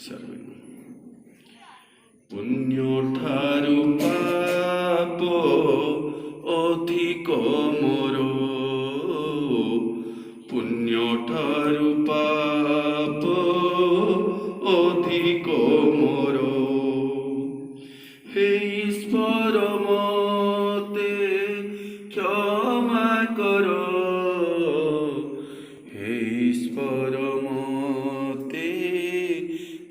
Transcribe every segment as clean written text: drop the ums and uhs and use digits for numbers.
सर्वे पुण्यठारु पाप अधिक मोर पुण्यठारु पाप अधिक मोर हे ईश्वर मते क्षमा कर हे ईश्वर मते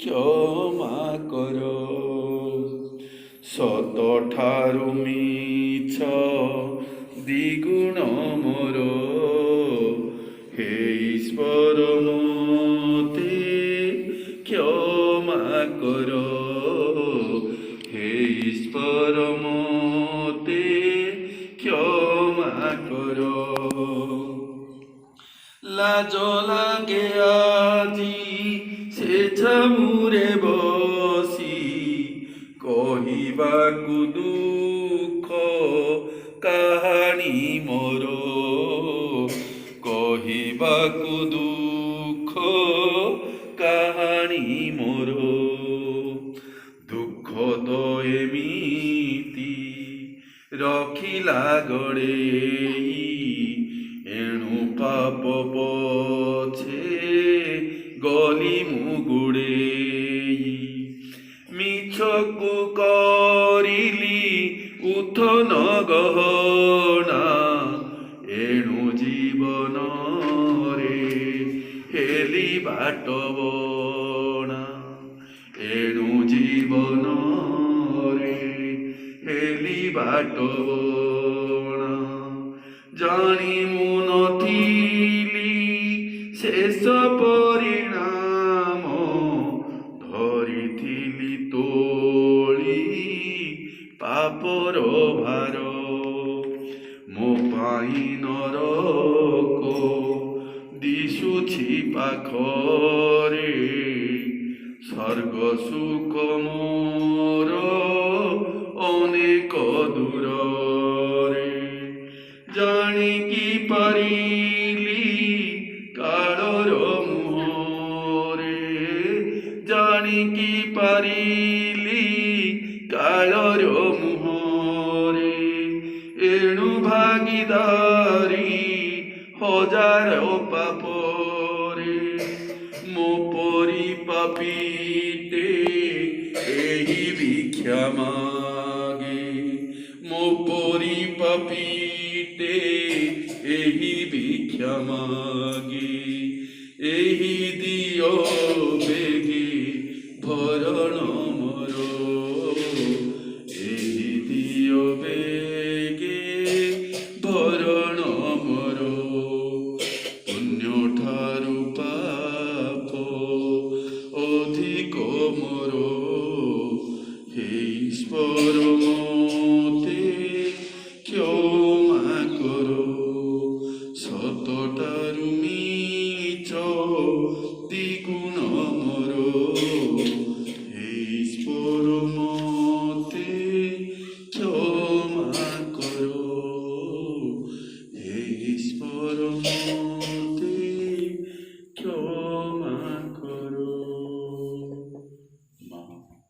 क्षमा कर सतठारु मिछ द्विगुण मोर हे ईश्वर मते क्षमा कर हे ईश्वर मते क्षमा कर लाज लागे आजी से झमुरे बसी कहिबाकु दुख काहानी मोर कहिबाकु दुख काहानी मोर दुख तो एमिति रखिला गड़ेई एणु पाप पछे गली मुगुड़ेई मिछकु करिली उथन गहना एणु जीवन रे हेली बाटबना एणु जीवन रे हेली बाटबना जानी मु नथिली शेष परिणाम धरिथिली तोली पापर भार मो पाई नरक दिशुछि पाखरे स्वर्ग सुख मोर अनेक दूरे जानिकी पारिली काळर मुहरे जानिकी पारिली काळर मुहरे एणु भागीदारी हजार पापरे मो परी पापीटे एही भिक्षा मागे मो परी पापीटे